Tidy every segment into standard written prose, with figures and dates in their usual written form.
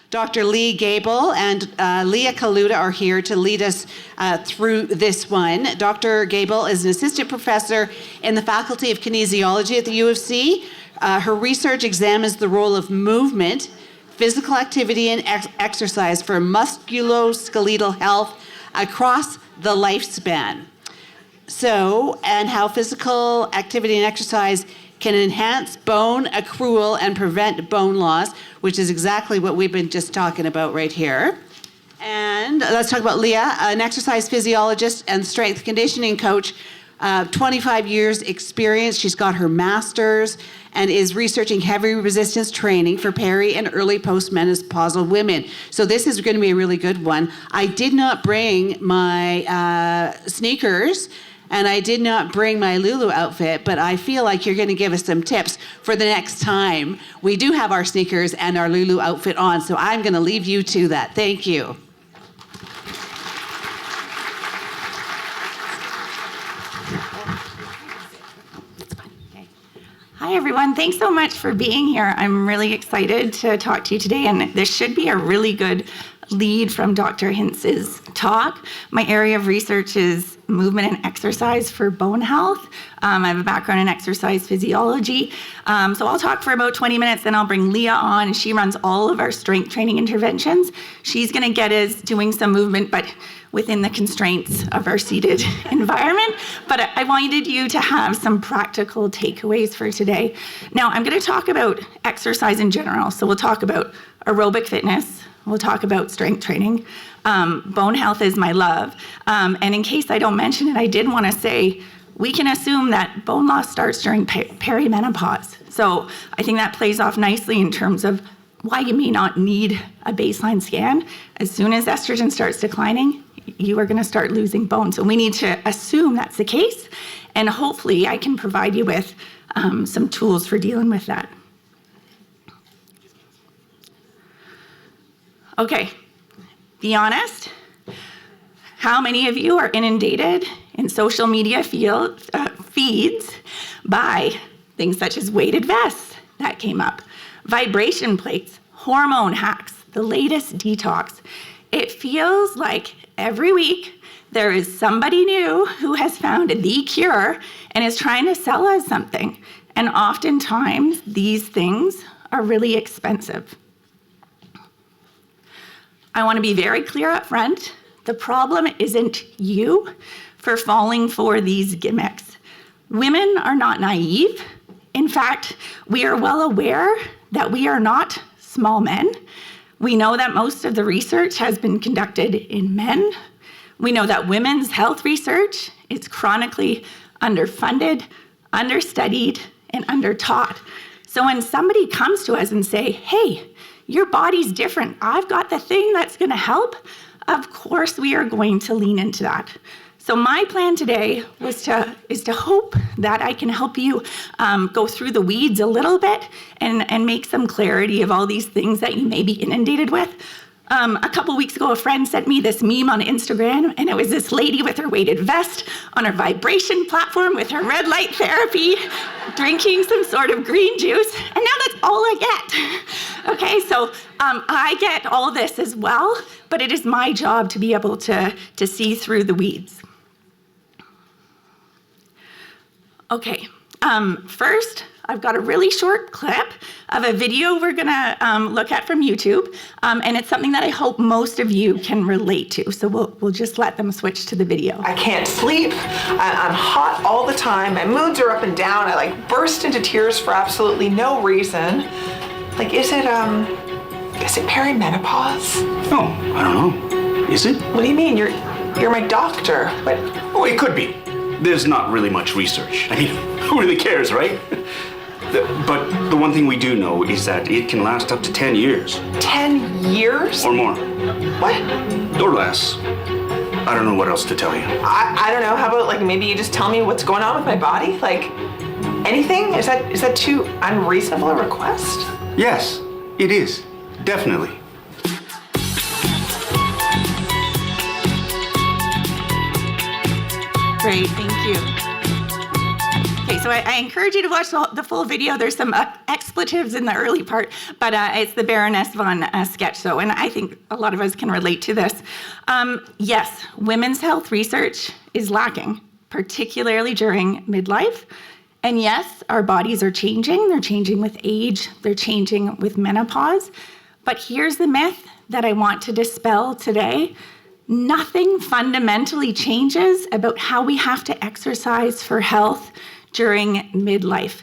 Dr. Leigh Gabel and Leah Kaluta are here to lead us through this one. Dr. Gabel is an assistant professor in the Faculty of Kinesiology at the U of C. Her research examines the role of movement, physical activity, and exercise for musculoskeletal health across the lifespan. And how physical activity and exercise can enhance bone accrual and prevent bone loss, which is exactly what we've been just talking about right here. And let's talk about Leah, an exercise physiologist and strength conditioning coach, 25 years experience. She's got her master's and is researching heavy resistance training for peri and early postmenopausal women. So this is going to be a really good one. I did not bring my sneakers, and I did not bring my Lulu outfit, but I feel like you're going to give us some tips for the next time we do have our sneakers and our Lulu outfit on. So I'm going to leave you to that. Thank you. Hi, everyone. Thanks so much for being here. I'm really excited to talk to you today, and this should be a really good lead from Dr. Hintz's talk. My area of research is movement and exercise for bone health. I have a background in exercise physiology. So I'll talk for about 20 minutes, then I'll bring Leah on, and she runs all of our strength training interventions. She's going to get us doing some movement, but within the constraints of our seated environment. But I wanted you to have some practical takeaways for today. Now, I'm going to talk about exercise in general. So we'll talk about aerobic fitness. We'll talk about strength training. Bone health is my love. And in case I don't mention it, I did want to say we can assume that bone loss starts during perimenopause. So I think that plays off nicely in terms of why you may not need a baseline scan. As soon as estrogen starts declining, you are going to start losing bone. So we need to assume that's the case. And hopefully I can provide you with some tools for dealing with that. Okay, be honest. How many of you are inundated in social media feeds by things such as weighted vests? That came up. Vibration plates, hormone hacks, the latest detox. It feels like every week there is somebody new who has found the cure and is trying to sell us something. And oftentimes these things are really expensive. I want to be very clear up front. The problem isn't you for falling for these gimmicks. Women are not naive. In fact, we are well aware that we are not small men. We know that most of the research has been conducted in men. We know that women's health research is chronically underfunded, understudied, and undertaught. So when somebody comes to us and say, hey, your body's different, I've got the thing that's going to help, of course we are going to lean into that. So my plan today is to hope that I can help you go through the weeds a little bit and make some clarity of all these things that you may be inundated with. A couple weeks ago, a friend sent me this meme on Instagram, and it was this lady with her weighted vest on her vibration platform with her red light therapy, drinking some sort of green juice, and now that's all I get. Okay, so I get all this as well, but it is my job to be able to see through the weeds. Okay, first, I've got a really short clip of a video we're gonna look at from YouTube, and it's something that I hope most of you can relate to, so we'll just let them switch to the video. I can't sleep, I'm hot all the time, my moods are up and down, I burst into tears for absolutely no reason. Is it perimenopause? Oh, I don't know. Is it? What do you mean? You're my doctor. But Oh, it could be. There's not really much research. I mean, who really cares, right? But the one thing we do know is that it can last up to 10 years. 10 years? Or more. What? Or less. I don't know what else to tell you. I don't know. How about maybe you just tell me what's going on with my body? Anything? Is that too unreasonable a request? Yes, it is. Definitely. Great, thank you. Okay, Okay, so I encourage you to watch the full video. There's some expletives in the early part, but it's the Baroness von sketch show, and I think a lot of us can relate to this. Yes, women's health research is lacking, particularly during midlife. And yes, our bodies are changing. They're changing with age. They're changing with menopause. But here's the myth that I want to dispel today. Nothing fundamentally changes about how we have to exercise for health during midlife.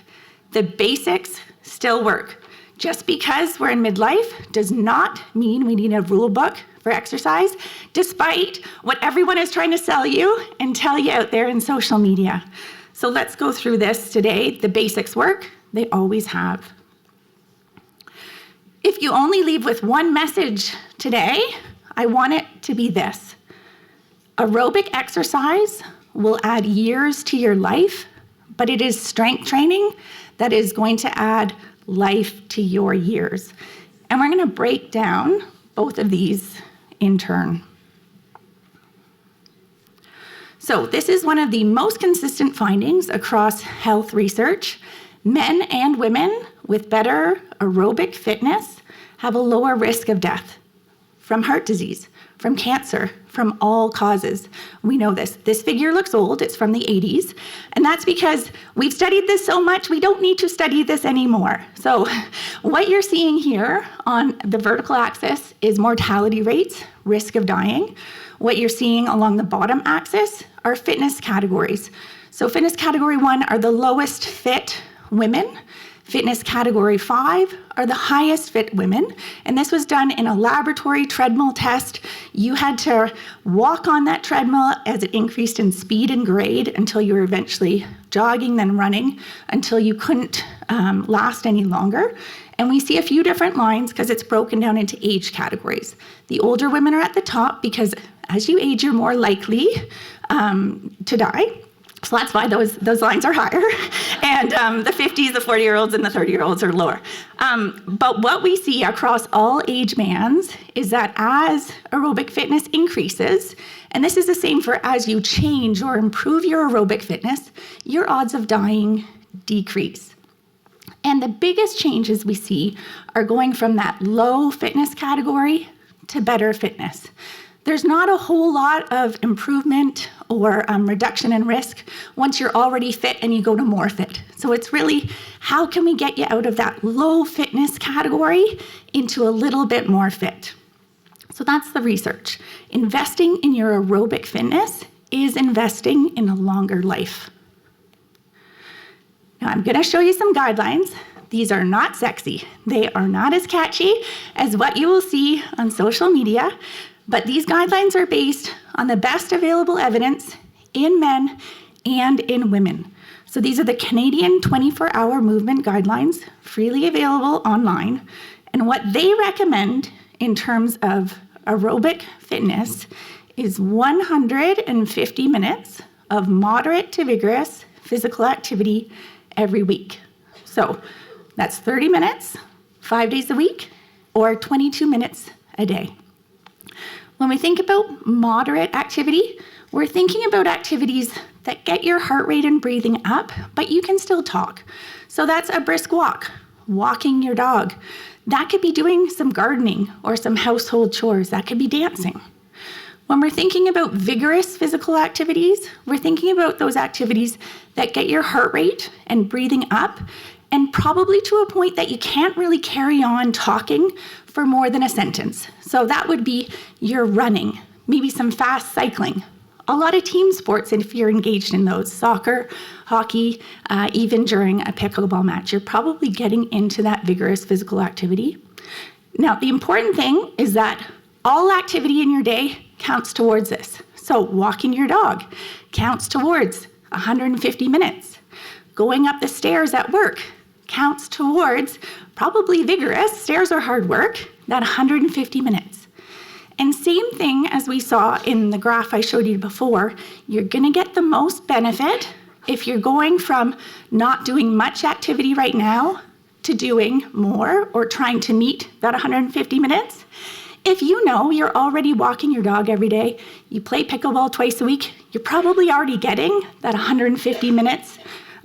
The basics still work. Just because we're in midlife does not mean we need a rule book for exercise, despite what everyone is trying to sell you and tell you out there in social media. So let's go through this today. The basics work, they always have. If you only leave with one message today, I want it to be this. Aerobic exercise will add years to your life, but it is strength training that is going to add life to your years. And we're going to break down both of these in turn. So this is one of the most consistent findings across health research. Men and women with better aerobic fitness have a lower risk of death from heart disease, from cancer, from all causes. We know this. This figure looks old. It's from the 80s. And that's because we've studied this so much, we don't need to study this anymore. So what you're seeing here on the vertical axis is mortality rates, risk of dying. What you're seeing along the bottom axis are fitness categories. So fitness category 1 are the lowest fit women. Fitness category 5 are the highest fit women. And this was done in a laboratory treadmill test. You had to walk on that treadmill as it increased in speed and grade until you were eventually jogging, then running, until you couldn't last any longer. And we see a few different lines because it's broken down into age categories. The older women are at the top because as you age, you're more likely to die. So that's why those lines are higher. And the 50s, the 40-year-olds, and the 30-year-olds are lower. But what we see across all age bands is that as aerobic fitness increases, and this is the same for as you change or improve your aerobic fitness, your odds of dying decrease. And the biggest changes we see are going from that low fitness category to better fitness. There's not a whole lot of improvement or reduction in risk once you're already fit and you go to more fit. So it's really, how can we get you out of that low fitness category into a little bit more fit? So that's the research. Investing in your aerobic fitness is investing in a longer life. Now I'm going to show you some guidelines. These are not sexy. They are not as catchy as what you will see on social media. But these guidelines are based on the best available evidence in men and in women. So these are the Canadian 24-hour movement guidelines, freely available online. And what they recommend in terms of aerobic fitness is 150 minutes of moderate to vigorous physical activity every week. So that's 30 minutes, 5 days a week, or 22 minutes a day. When we think about moderate activity, we're thinking about activities that get your heart rate and breathing up, but you can still talk. So that's a brisk walk, walking your dog. That could be doing some gardening or some household chores. That could be dancing. When we're thinking about vigorous physical activities, we're thinking about those activities that get your heart rate and breathing up, and probably to a point that you can't really carry on talking for more than a sentence. So that would be your running, maybe some fast cycling. A lot of team sports, if you're engaged in those, soccer, hockey, even during a pickleball match, you're probably getting into that vigorous physical activity. Now, the important thing is that all activity in your day counts towards this. So walking your dog counts towards 150 minutes. Going up the stairs at work counts towards probably vigorous, stairs are hard work, that 150 minutes. And same thing as we saw in the graph I showed you before, you're gonna get the most benefit if you're going from not doing much activity right now to doing more or trying to meet that 150 minutes. If you know you're already walking your dog every day, you play pickleball twice a week, you're probably already getting that 150 minutes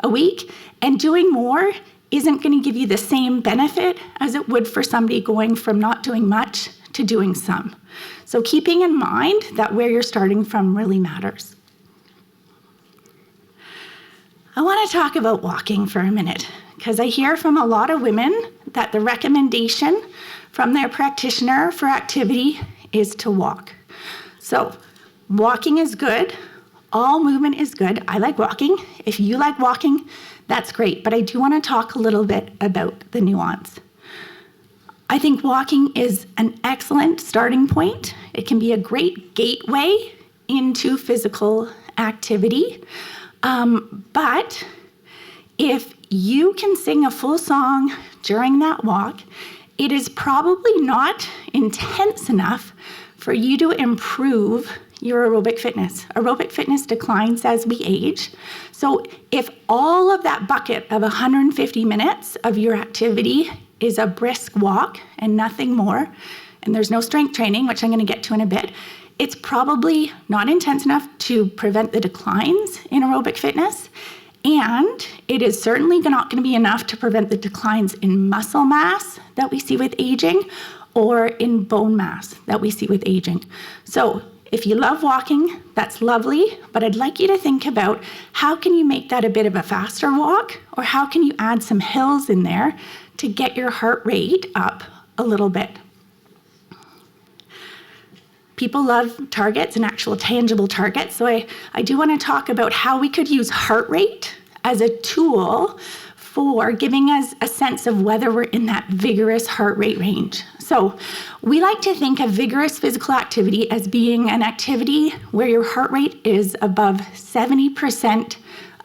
a week, and doing more isn't going to give you the same benefit as it would for somebody going from not doing much to doing some. So keeping in mind that where you're starting from really matters. I want to talk about walking for a minute, because I hear from a lot of women that the recommendation from their practitioner for activity is to walk. So walking is good. All movement is good. I like walking. If you like walking, that's great. But I do want to talk a little bit about the nuance. I think walking is an excellent starting point. It can be a great gateway into physical activity. But if you can sing a full song during that walk, it is probably not intense enough for you to improve your aerobic fitness. Aerobic fitness declines as we age. So if all of that bucket of 150 minutes of your activity is a brisk walk and nothing more, and there's no strength training, which I'm going to get to in a bit, it's probably not intense enough to prevent the declines in aerobic fitness. And it is certainly not going to be enough to prevent the declines in muscle mass that we see with aging or in bone mass that we see with aging. So if you love walking, that's lovely, but I'd like you to think about how can you make that a bit of a faster walk, or how can you add some hills in there to get your heart rate up a little bit. People love targets and actual tangible targets, so I do want to talk about how we could use heart rate as a tool for giving us a sense of whether we're in that vigorous heart rate range. So we like to think of vigorous physical activity as being an activity where your heart rate is above 70%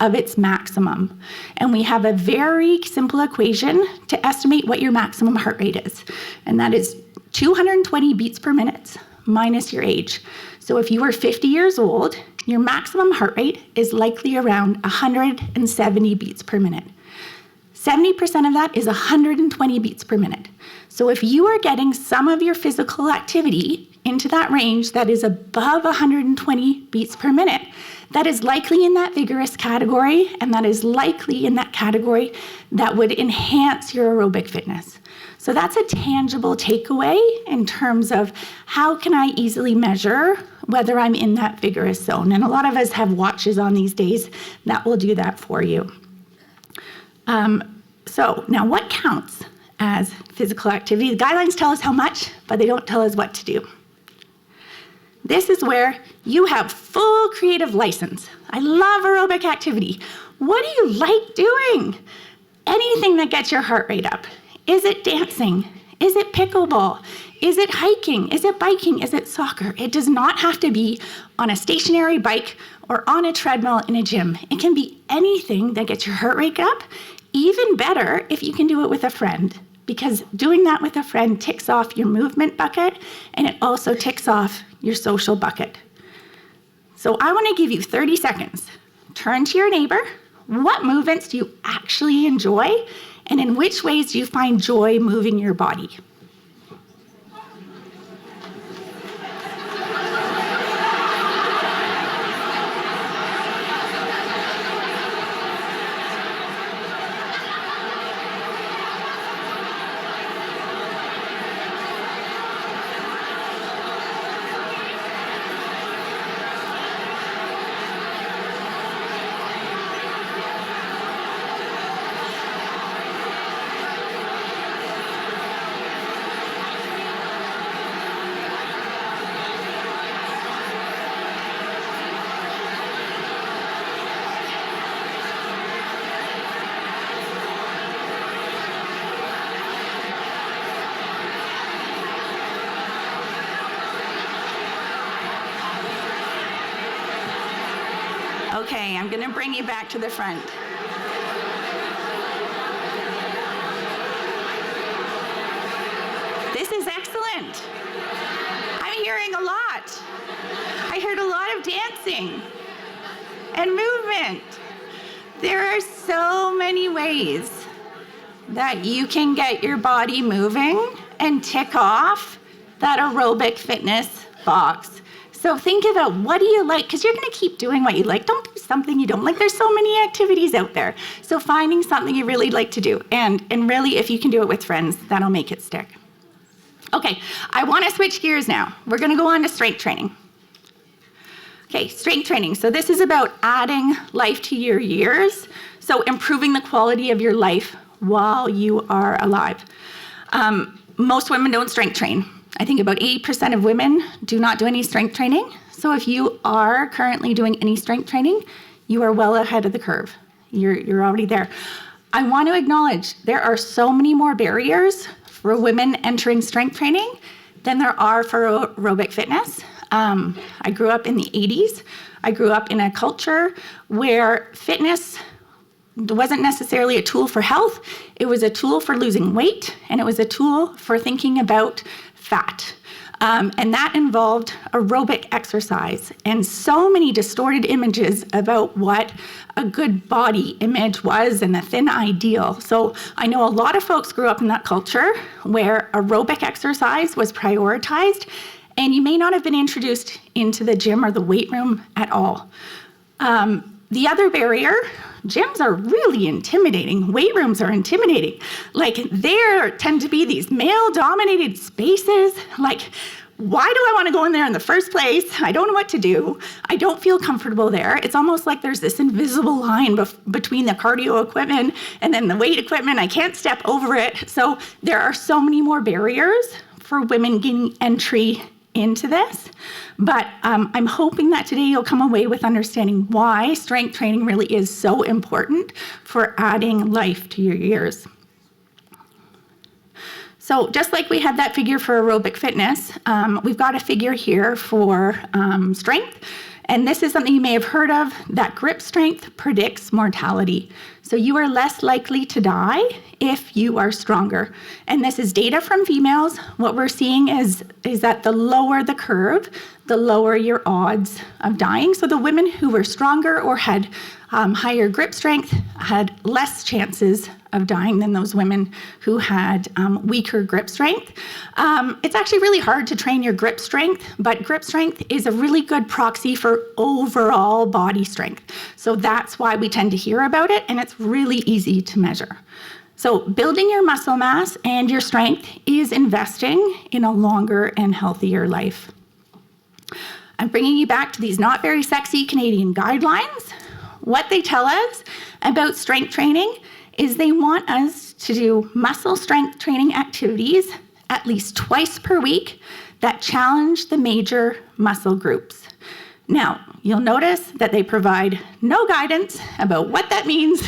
of its maximum. And we have a very simple equation to estimate what your maximum heart rate is. And that is 220 beats per minute minus your age. So if you were 50 years old, your maximum heart rate is likely around 170 beats per minute. 70% of that is 120 beats per minute. So if you are getting some of your physical activity into that range that is above 120 beats per minute, that is likely in that vigorous category, and that is likely in that category that would enhance your aerobic fitness. So that's a tangible takeaway in terms of how can I easily measure whether I'm in that vigorous zone. And a lot of us have watches on these days that will do that for you. So now what counts as physical activity? The guidelines tell us how much, but they don't tell us what to do. This is where you have full creative license. I love aerobic activity. What do you like doing? Anything that gets your heart rate up. Is it dancing? Is it pickleball? Is it hiking? Is it biking? Is it soccer? It does not have to be on a stationary bike or on a treadmill in a gym. It can be anything that gets your heart rate up. Even better if you can do it with a friend, because doing that with a friend ticks off your movement bucket, and it also ticks off your social bucket. So I want to give you 30 seconds. Turn to your neighbor. What movements do you actually enjoy? And in which ways do you find joy moving your body? Okay, I'm gonna bring you back to the front. This is excellent. I'm hearing a lot. I heard a lot of dancing and movement. There are so many ways that you can get your body moving and tick off that aerobic fitness box. So think about, what do you like? Because you're going to keep doing what you like. Don't do something you don't like. There's so many activities out there. So finding something you really like to do. And really, if you can do it with friends, that'll make it stick. Okay, I want to switch gears now. We're going to go on to strength training. Okay, strength training. So this is about adding life to your years. So improving the quality of your life while you are alive. Most women don't strength train. I think about 80% of women do not do any strength training. So if you are currently doing any strength training, you are well ahead of the curve. You're already there. I want to acknowledge there are so many more barriers for women entering strength training than there are for aerobic fitness. I grew up in the 80s. I grew up in a culture where fitness wasn't necessarily a tool for health. It was a tool for losing weight, and it was a tool for thinking about fat. And that involved aerobic exercise and so many distorted images about what a good body image was and a thin ideal. So I know a lot of folks grew up in that culture where aerobic exercise was prioritized, and you may not have been introduced into the gym or the weight room at all. The other barrier, gyms are really intimidating. Weight rooms are intimidating. Like, there tend to be these male-dominated spaces. Like, why do I want to go in there in the first place? I don't know what to do. I don't feel comfortable there. It's almost like there's this invisible line between the cardio equipment and then the weight equipment. I can't step over it. So there are so many more barriers for women gaining entry into this, but I'm hoping that today you'll come away with understanding why strength training really is so important for adding life to your years. So just like we had that figure for aerobic fitness, we've got a figure here for strength. And this is something you may have heard of, that grip strength predicts mortality. So you are less likely to die if you are stronger. And this is data from females. What we're seeing is that the lower the curve, the lower your odds of dying. So the women who were stronger or had higher grip strength had less chances of dying than those women who had weaker grip strength. It's actually really hard to train your grip strength, but grip strength is a really good proxy for overall body strength. So that's why we tend to hear about it, and it's really easy to measure. So building your muscle mass and your strength is investing in a longer and healthier life. I'm bringing you back to these not very sexy Canadian guidelines. What they tell us about strength training is they want us to do muscle strength training activities at least twice per week that challenge the major muscle groups. Now, you'll notice that they provide no guidance about what that means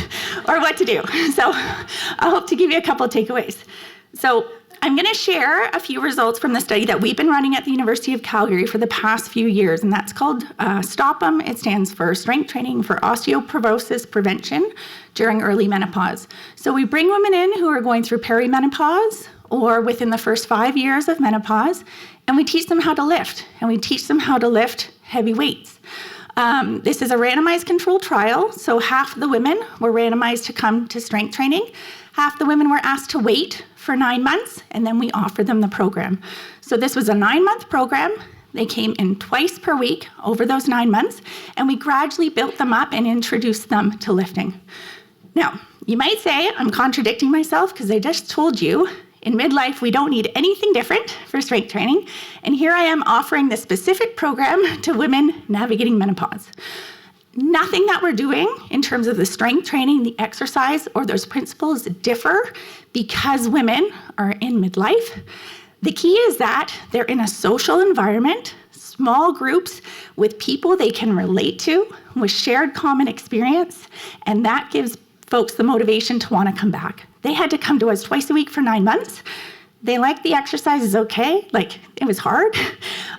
or what to do. So I hope to give you a couple of takeaways. So I'm going to share a few results from the study that we've been running at the University of Calgary for the past few years, and that's called STOPM. It stands for Strength Training for Osteoporosis Prevention During Early Menopause. So we bring women in who are going through perimenopause or within the first 5 years of menopause, and we teach them how to lift, and we teach them how to lift heavy weights. This is a randomized controlled trial, so half the women were randomized to come to strength training. Half the women were asked to wait for 9 months, and then we offered them the program. So this was a 9-month program. They came in twice per week over those 9 months, and we gradually built them up and introduced them to lifting. Now, you might say I'm contradicting myself because I just told you in midlife we don't need anything different for strength training, and here I am offering this specific program to women navigating menopause. Nothing that we're doing in terms of the strength training, the exercise, or those principles differ because women are in midlife. The key is that they're in a social environment, small groups with people they can relate to, with shared common experience, and that gives folks the motivation to want to come back. They had to come to us twice a week for 9 months. They liked the exercises okay, like it was hard,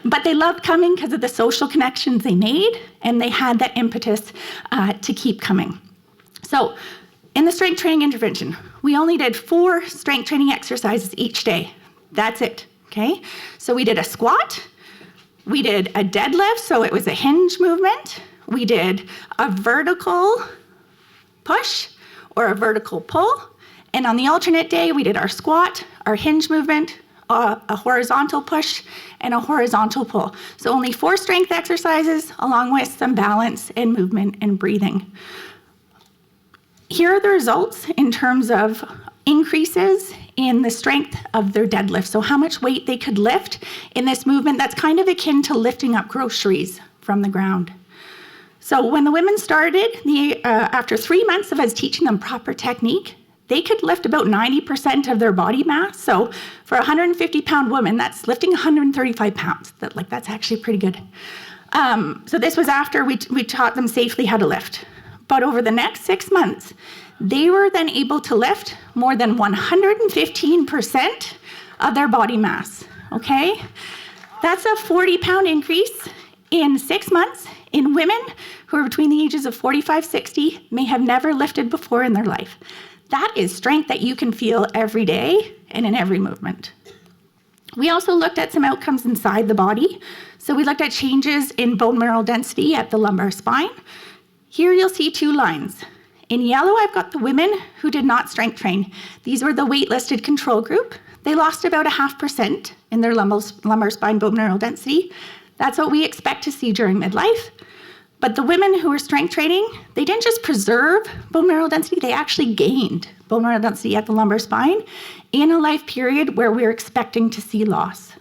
but they loved coming because of the social connections they made, and they had that impetus to keep coming. So in the strength training intervention, we only did 4 strength training exercises each day. That's it, okay? So we did a squat, we did a deadlift, so it was a hinge movement, we did a vertical push or a vertical pull, and on the alternate day, we did our squat, our hinge movement, a horizontal push, and a horizontal pull. So only 4 strength exercises along with some balance and movement and breathing. Here are the results in terms of increases in the strength of their deadlift. So how much weight they could lift in this movement that's kind of akin to lifting up groceries from the ground. So when the women started, after 3 months of us teaching them proper technique, they could lift about 90% of their body mass. So for a 150-pound woman, that's lifting 135 pounds. That's actually pretty good. So this was after we taught them safely how to lift. But over the next 6 months, they were then able to lift more than 115% of their body mass, okay? That's a 40-pound increase in 6 months in women who are between the ages of 45, 60, may have never lifted before in their life. That is strength that you can feel every day and in every movement. We also looked at some outcomes inside the body. So we looked at changes in bone mineral density at the lumbar spine. Here you'll see 2 lines. In yellow, I've got the women who did not strength train. These were the weight-listed control group. They lost about 0.5% in their lumbar spine bone mineral density. That's what we expect to see during midlife. But the women who were strength training, they didn't just preserve bone mineral density, they actually gained bone mineral density at the lumbar spine in a life period where we're expecting to see loss.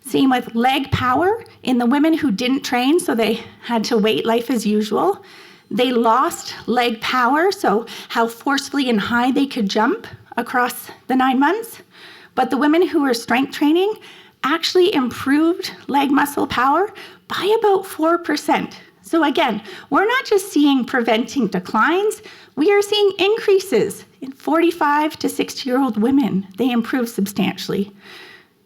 Same with leg power in the women who didn't train, so they had to wait life as usual. They lost leg power, so how forcefully and high they could jump across the 9 months. But the women who were strength training actually improved leg muscle power by about 4%. So again, we're not just seeing preventing declines, we are seeing increases in 45 to 60-year-old women. They improve substantially.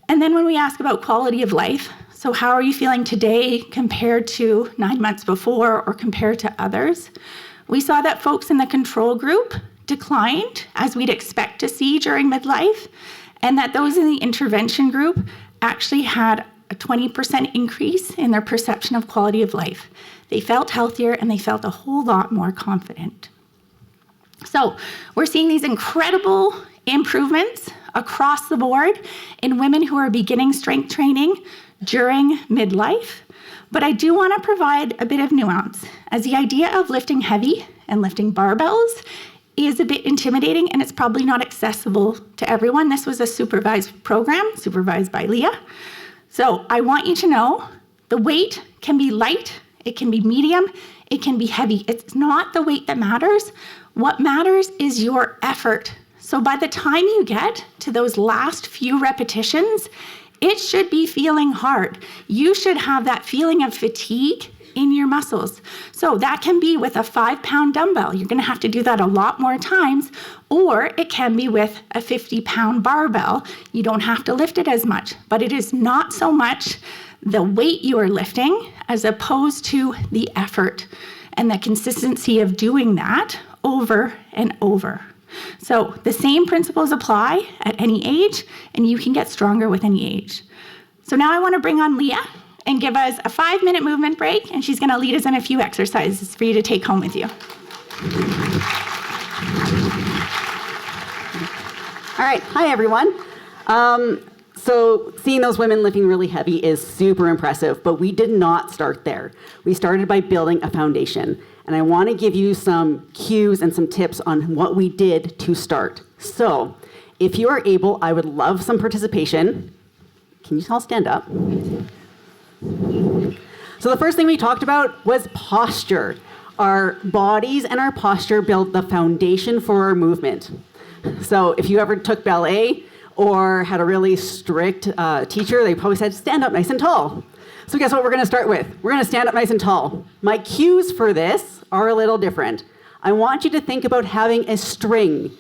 And then when we ask about quality of life, so how are you feeling today compared to 9 months before or compared to others? We saw that folks in the control group declined, as we'd expect to see during midlife, and that those in the intervention group actually had a 20% increase in their perception of quality of life. They felt healthier and they felt a whole lot more confident. So we're seeing these incredible improvements across the board in women who are beginning strength training during midlife. But I do want to provide a bit of nuance, as the idea of lifting heavy and lifting barbells is a bit intimidating and it's probably not accessible to everyone. This was a supervised program, supervised by Leah. So I want you to know the weight can be light, it can be medium, it can be heavy. It's not the weight that matters. What matters is your effort. So by the time you get to those last few repetitions, it should be feeling hard. You should have that feeling of fatigue in your muscles. So that can be with a 5-pound dumbbell. You're going to have to do that a lot more times, or it can be with a 50-pound barbell. You don't have to lift it as much, but it is not so much the weight you are lifting as opposed to the effort and the consistency of doing that over and over. So the same principles apply at any age, and you can get stronger with any age. So now I want to bring on Leah and give us a 5-minute movement break, and she's going to lead us in a few exercises for you to take home with you. All right, hi everyone. So seeing those women lifting really heavy is super impressive, but we did not start there. We started by building a foundation, and I want to give you some cues and some tips on what we did to start. So if you are able, I would love some participation. Can you all stand up? So the first thing we talked about was posture. Our bodies and our posture build the foundation for our movement. So if you ever took ballet or had a really strict teacher, they probably said, stand up nice and tall. So guess what we're going to start with? We're going to stand up nice and tall. My cues for this are a little different. I want you to think about having a string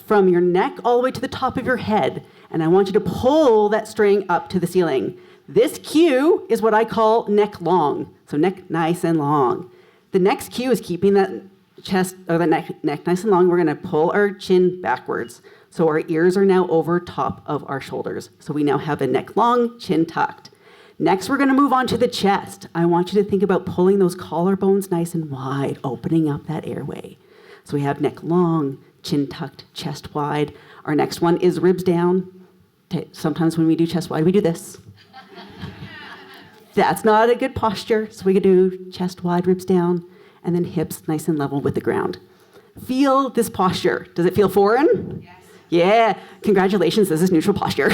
from your neck all the way to the top of your head, and I want you to pull that string up to the ceiling. This cue is what I call neck long, so neck nice and long. The next cue is keeping that chest or the neck nice and long. We're going to pull our chin backwards, so our ears are now over top of our shoulders. So we now have a neck long, chin tucked. Next, we're going to move on to the chest. I want you to think about pulling those collarbones nice and wide, opening up that airway. So we have neck long, chin tucked, chest wide. Our next one is ribs down, Sometimes when we do chest wide, we do this. That's not a good posture. So we could do chest wide, ribs down, and then hips nice and level with the ground. Feel this posture. Does it feel foreign? Yes. Yeah. Congratulations, this is neutral posture.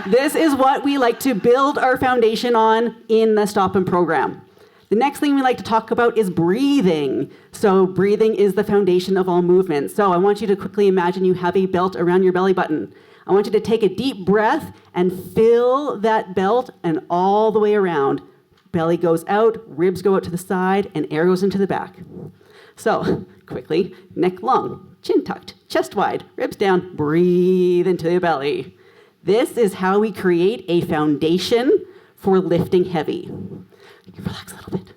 This is what we like to build our foundation on in the Stop and program. The next thing we like to talk about is breathing. So breathing is the foundation of all movement. So I want you to quickly imagine you have a belt around your belly button. I want you to take a deep breath and fill that belt and all the way around. Belly goes out, ribs go out to the side, and air goes into the back. So quickly, neck long, chin tucked, chest wide, ribs down, breathe into the belly. This is how we create a foundation for lifting heavy. Relax a little bit.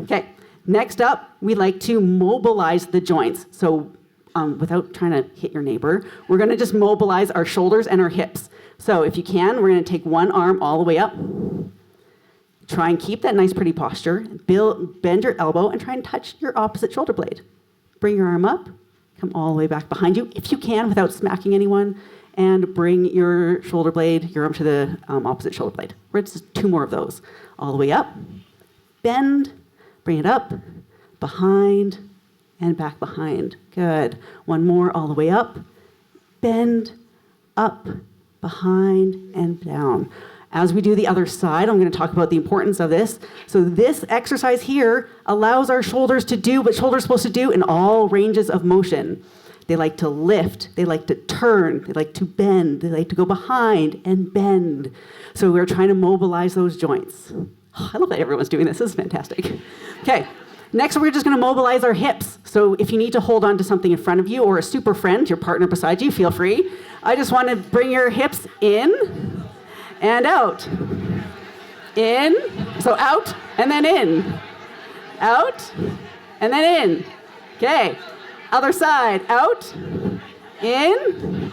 Okay, next up, we like to mobilize the joints. So without trying to hit your neighbor, we're gonna just mobilize our shoulders and our hips. So if you can, we're gonna take one arm all the way up. Try and keep that nice pretty posture. Bend your elbow and try and touch your opposite shoulder blade. Bring your arm up, come all the way back behind you, if you can, without smacking anyone, and bring your shoulder blade, your arm to the opposite shoulder blade. We're just 2 more of those. All the way up, bend, bring it up, behind, and back behind. Good. 1 more, all the way up, bend, up, behind, and down. As we do the other side, I'm going to talk about the importance of this. So this exercise here allows our shoulders to do what shoulders are supposed to do in all ranges of motion. They like to lift, they like to turn, they like to bend, they like to go behind and bend. So we're trying to mobilize those joints. Oh, I love that everyone's doing this. This is fantastic. Okay, next we're just going to mobilize our hips. So if you need to hold on to something in front of you or a super friend, your partner beside you, feel free. I just want to bring your hips in and out. In, so out and then in. Out and then in. Okay. Other side, out, in,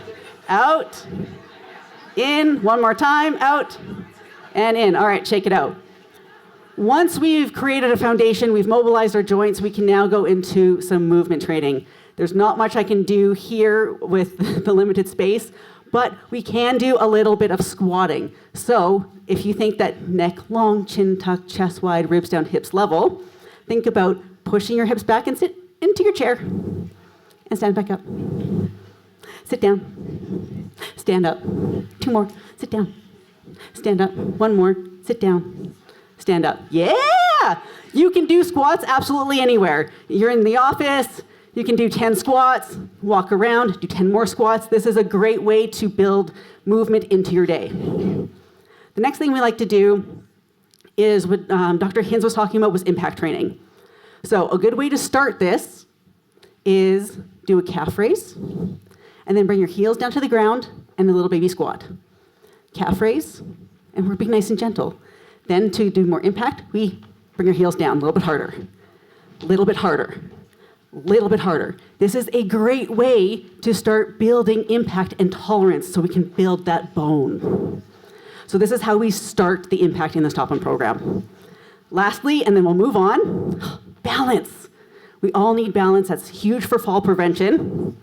1 more time, out, and in. All right, shake it out. Once we've created a foundation, we've mobilized our joints, we can now go into some movement training. There's not much I can do here with the limited space, but we can do a little bit of squatting. So if you think that neck long, chin tucked, chest wide, ribs down, hips level, think about pushing your hips back and sit into your chair and stand back up. Sit down, stand up. 2 more, sit down, stand up. 1 more, sit down, stand up. Yeah! You can do squats absolutely anywhere. You're in the office, you can do 10 squats, walk around, do 10 more squats. This is a great way to build movement into your day. The next thing we like to do is what Dr. Hinz was talking about was impact training. So a good way to start this is do a calf raise, and then bring your heels down to the ground and a little baby squat. Calf raise, and we're being nice and gentle. Then to do more impact, we bring your heels down a little bit harder, little bit harder, little bit harder. This is a great way to start building impact and tolerance so we can build that bone. So this is how we start the impact in the Stop On program. Lastly, and then we'll move on, balance. We all need balance. That's huge for fall prevention.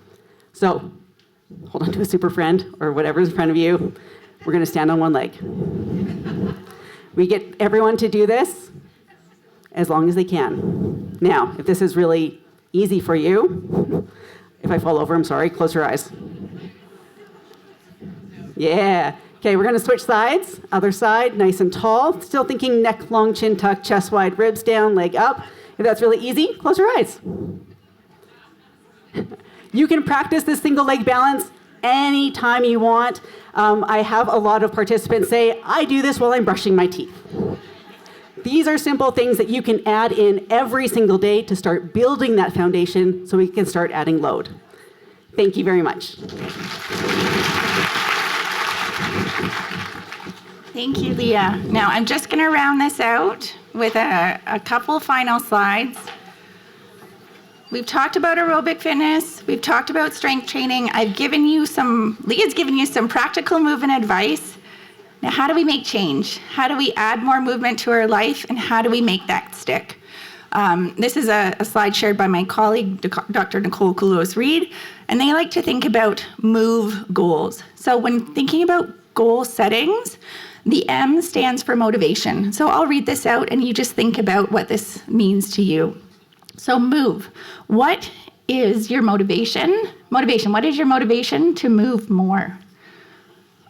So hold on to a super friend or whatever's in front of you. We're going to stand on one leg. We get everyone to do this as long as they can. Now, if this is really easy for you, if I fall over, I'm sorry, close your eyes. Yeah. Okay, we're going to switch sides. Other side, nice and tall. Still thinking neck long, chin tuck, chest wide, ribs down, leg up. If that's really easy, close your eyes. You can practice this single leg balance anytime you want. I have a lot of participants say, I do this while I'm brushing my teeth. These are simple things that you can add in every single day to start building that foundation so we can start adding load. Thank you very much. Thank you, Leah. Now, I'm just going to round this out with a couple final slides. We've talked about aerobic fitness. We've talked about strength training. Leah's given you some practical movement advice. Now, how do we make change? How do we add more movement to our life? And how do we make that stick? This is a slide shared by my colleague, Dr. Nicole Coulos-Reed. And they like to think about move goals. So when thinking about goal settings, the M stands for motivation. So I'll read this out and you just think about what this means to you. So move. What is your motivation? Motivation. What is your motivation to move more?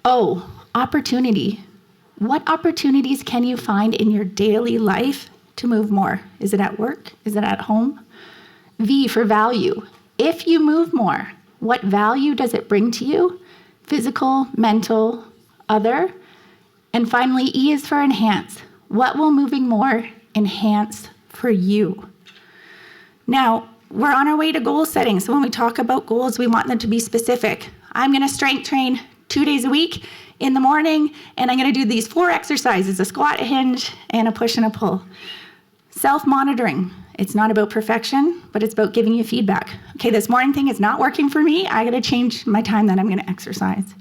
O, opportunity. What opportunities can you find in your daily life to move more? Is it at work? Is it at home? V for value. If you move more, what value does it bring to you? Physical, mental, other. And finally, E is for enhance. What will moving more enhance for you? Now, we're on our way to goal setting. So when we talk about goals, we want them to be specific. I'm going to strength train 2 days a week in the morning, and I'm going to do these 4 exercises, a squat, a hinge, and a push and a pull. Self-monitoring. It's not about perfection, but it's about giving you feedback. Okay, this morning thing is not working for me. I got to change my time that I'm going to exercise.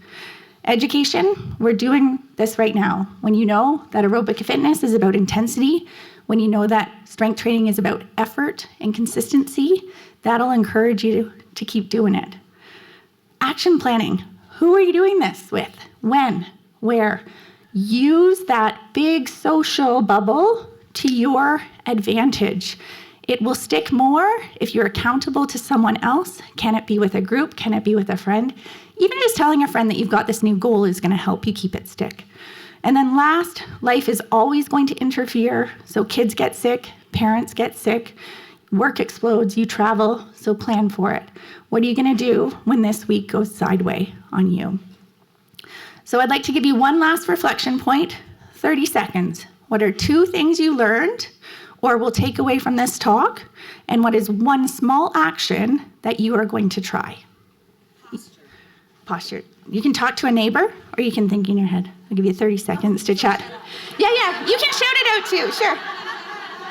Education, we're doing this right now. When you know that aerobic fitness is about intensity, when you know that strength training is about effort and consistency, that'll encourage you to keep doing it. Action planning, who are you doing this with? When? Where? Use that big social bubble to your advantage. It will stick more if you're accountable to someone else. Can it be with a group? Can it be with a friend? Even just telling a friend that you've got this new goal is going to help you keep it stick. And then last, life is always going to interfere. So kids get sick, parents get sick, work explodes, you travel, so plan for it. What are you going to do when this week goes sideways on you? So I'd like to give you one last reflection point, 30 seconds. What are 2 things you learned or will take away from this talk? And what is one small action that you are going to try? Posture. You can talk to a neighbor or you can think in your head. I'll give you 30 seconds to chat. Yeah, you can shout it out too, sure.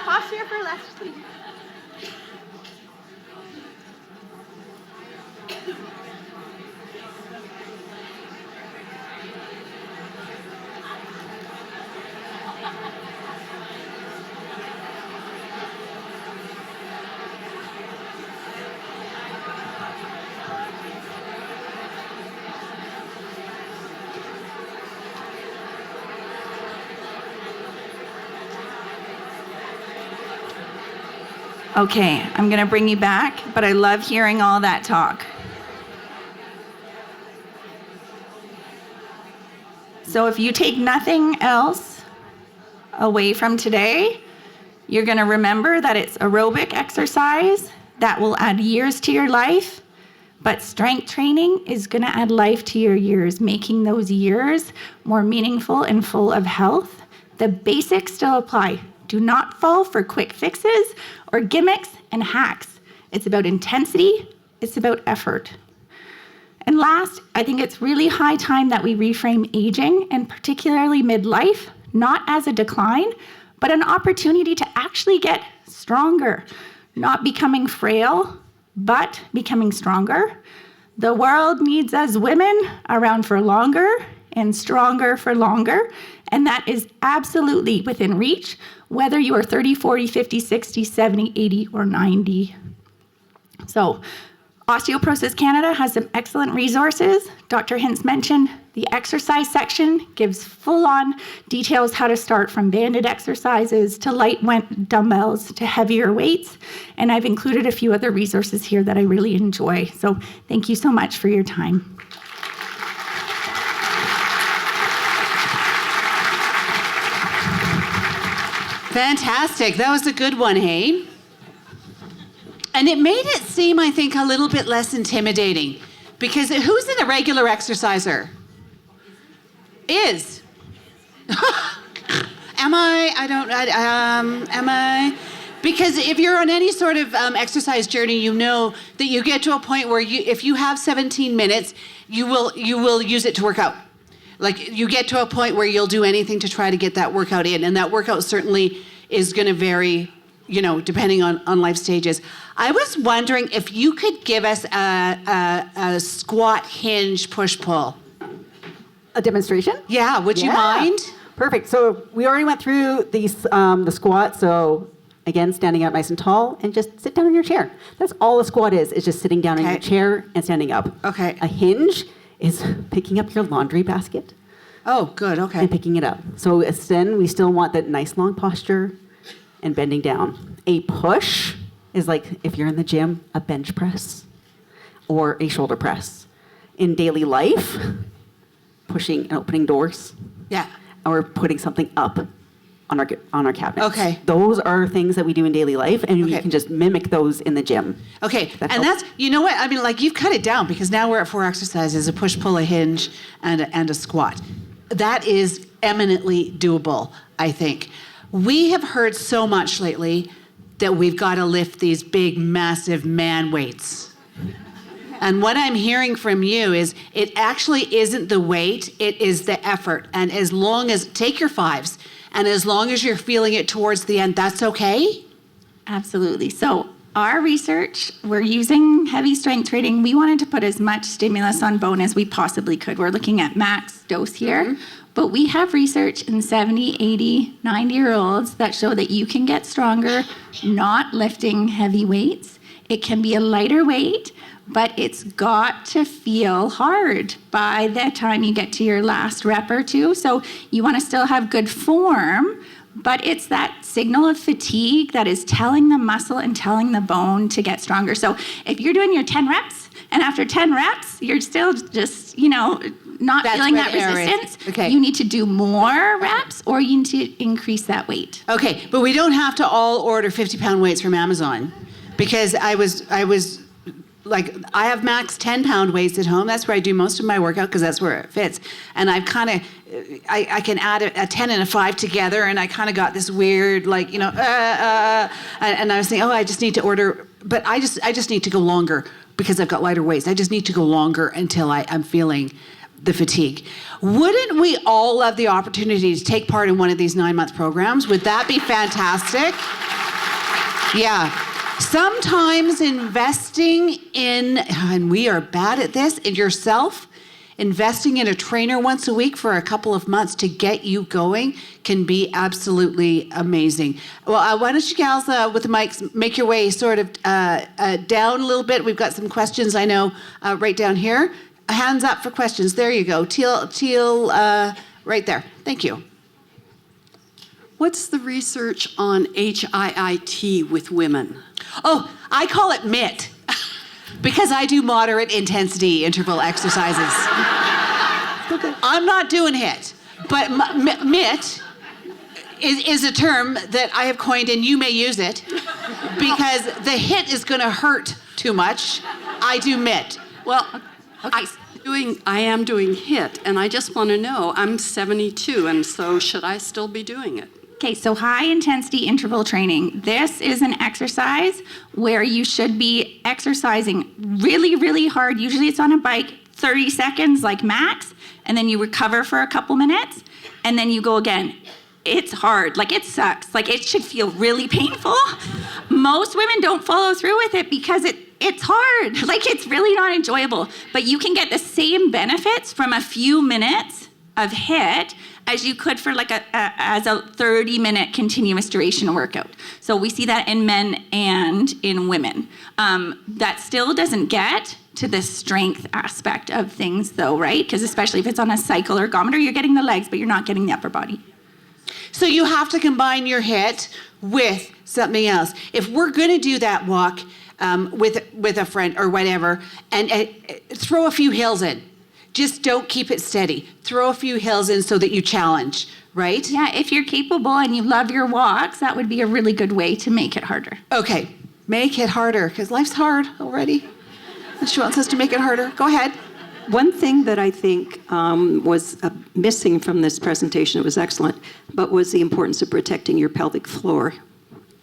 Posture for Leslie. Okay, I'm going to bring you back, but I love hearing all that talk. So if you take nothing else away from today, you're going to remember that it's aerobic exercise that will add years to your life, but strength training is going to add life to your years, making those years more meaningful and full of health. The basics still apply. Do not fall for quick fixes or gimmicks and hacks. It's about intensity. It's about effort. And last, I think it's really high time that we reframe aging, and particularly midlife, not as a decline, but an opportunity to actually get stronger, not becoming frail, but becoming stronger. The world needs us women around for longer and stronger for longer, and that is absolutely within reach, whether you are 30, 40, 50, 60, 70, 80, or 90. So Osteoporosis Canada has some excellent resources. Dr. Hintz mentioned the exercise section gives full-on details how to start from banded exercises to light dumbbells to heavier weights. And I've included a few other resources here that I really enjoy. So thank you so much for your time. Fantastic. That was a good one, hey? And it made it seem, I think, a little bit less intimidating. Because who's an irregular exerciser? Is. Am I? I don't, am I? Because if you're on any sort of exercise journey, you know that you get to a point where if you have 17 minutes, you will use it to work out. Like, you get to a point where you'll do anything to try to get that workout in, and that workout certainly is going to vary, you know, depending on life stages. I was wondering if you could give us a squat, hinge, push-pull. A demonstration? Yeah, would you mind? Perfect. So we already went through these the squat. So Again, standing up nice and tall, and just sit down in your chair. That's all a squat is just sitting down in your chair and standing up. Okay. A hinge is picking up your laundry basket Oh, good. Okay. and picking it up. So then we still want that nice long posture and bending down. A push is like if you're in the gym, a bench press or a shoulder press. In daily life, pushing and opening doors Yeah. or putting something up on our cabinets. Okay. Those are things that we do in daily life, and Okay. you can just mimic those in the gym. Okay, That and helps. that's, you know what, I mean, like, you've cut it down because now we're at 4 exercises, a push, pull, a hinge, and a squat. That is eminently doable, I think. We have heard so much lately that we've got to lift these big, massive man weights. And what I'm hearing from you is it actually isn't the weight, it is the effort. And as long as, take your 5s, and as long as you're feeling it towards the end, that's okay? Absolutely. So our research, we're using heavy strength training. We wanted to put as much stimulus on bone as we possibly could. We're looking at max dose here. But we have research in 70, 80, 90-year-olds that show that you can get stronger not lifting heavy weights. It can be a lighter weight, but it's got to feel hard by the time you get to your last rep or two. So you want to still have good form, but it's that signal of fatigue that is telling the muscle and telling the bone to get stronger. So if you're doing your 10 reps, and after 10 reps, you're still just, not That's feeling where that the error is. resistance, Okay. you need to do more reps or you need to increase that weight. Okay, but we don't have to all order 50-pound weights from Amazon, because I was like, I have max 10-pound weights at home. That's where I do most of my workout because that's where it fits. And I've kind of, I can add a 10 and a 5 together, and I kind of got this weird, like, and I was thinking, I just need to order, but I just need to go longer because I've got lighter weights. I just need to go longer until I'm feeling the fatigue. Wouldn't we all love the opportunity to take part in one of these 9-month programs? Would that be fantastic? Yeah. Sometimes investing in, and we are bad at this, in yourself, investing in a trainer once a week for a couple of months to get you going can be absolutely amazing. Well, why don't you gals with the mics make your way sort of down a little bit. We've got some questions, I know, right down here. Hands up for questions. There you go. Teal, right there. Thank you. What's the research on HIIT with women? Oh, I call it MIT because I do moderate intensity interval exercises. I'm not doing HIIT, but MIT is a term that I have coined, and you may use it because the HIIT is going to hurt too much. I do MIT. Well, I am doing HIIT, and I just want to know, I'm 72, and so should I still be doing it? Okay, so high intensity interval training. This is an exercise where you should be exercising really, really hard. Usually it's on a bike, 30 seconds like max, and then you recover for a couple minutes, and then you go again. It's hard, like it sucks, like it should feel really painful. Most women don't follow through with it because it's hard, like it's really not enjoyable. But you can get the same benefits from a few minutes of HIIT as you could for like as a 30-minute continuous duration workout. So we see that in men and in women. That still doesn't get to the strength aspect of things though, right? Because especially if it's on a cycle ergometer, you're getting the legs, but you're not getting the upper body. So you have to combine your HIIT with something else. If we're going to do that walk with a friend or whatever, and throw a few hills in. Just don't keep it steady. Throw a few hills in so that you challenge, right? Yeah, if you're capable and you love your walks, that would be a really good way to make it harder. Okay, make it harder, because life's hard already. And she wants us to make it harder. Go ahead. One thing that I think was missing from this presentation, it was excellent, but was the importance of protecting your pelvic floor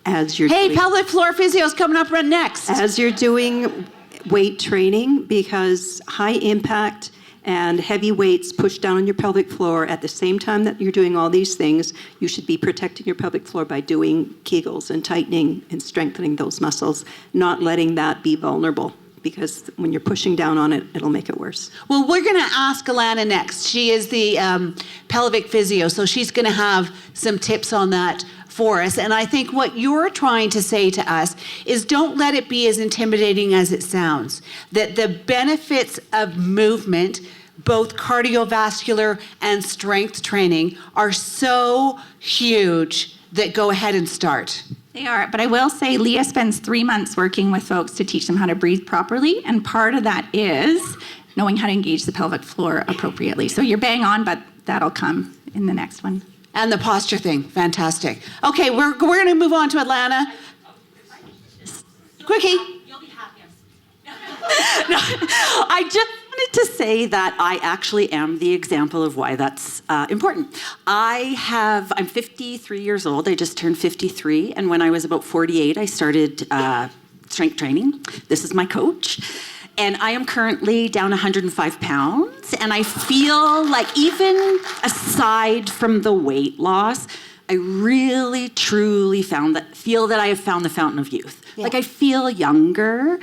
as you're Hey, doing, pelvic floor physio's coming up right next. as you're doing weight training, because high impact and heavy weights push down on your pelvic floor. At the same time that you're doing all these things, you should be protecting your pelvic floor by doing Kegels and tightening and strengthening those muscles, not letting that be vulnerable, because when you're pushing down on it, it'll make it worse. Well, we're going to ask Alana next. She is the pelvic physio, so she's going to have some tips on that for us. And I think what you're trying to say to us is don't let it be as intimidating as it sounds. That the benefits of movement, both cardiovascular and strength training, are so huge that go ahead and start. They are, but I will say Leah spends 3 months working with folks to teach them how to breathe properly, and part of that is knowing how to engage the pelvic floor appropriately. So you're bang on, but that'll come in the next one. And the posture thing, fantastic. Okay, we're going to move on to Atlanta. Quickie. No, I just wanted to say that I actually am the example of why that's important. I'm 53 years old. I just turned 53. And when I was about 48, I started strength training. This is my coach. And I am currently down 105 pounds. And I feel like, even aside from the weight loss, I really, truly feel that I have found the fountain of youth. Yeah. Like, I feel younger,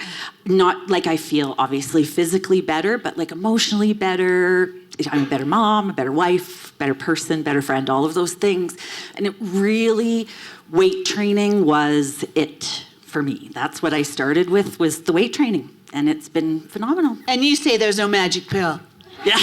not like I feel obviously physically better, but like emotionally better. I'm a better mom, a better wife, better person, better friend, all of those things. And it really, weight training was it for me. That's what I started with, was the weight training. And it's been phenomenal. And you say there's no magic pill. Yeah.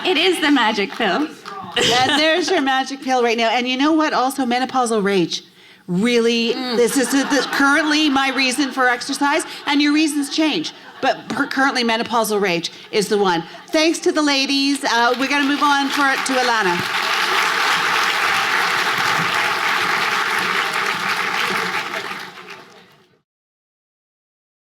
It is the magic pill. Yeah, there's your magic pill right now. And you know what? Also, menopausal rage. Really, this is currently my reason for exercise, and your reasons change. But currently, menopausal rage is the one. Thanks to the ladies. We're going to move on to Alana.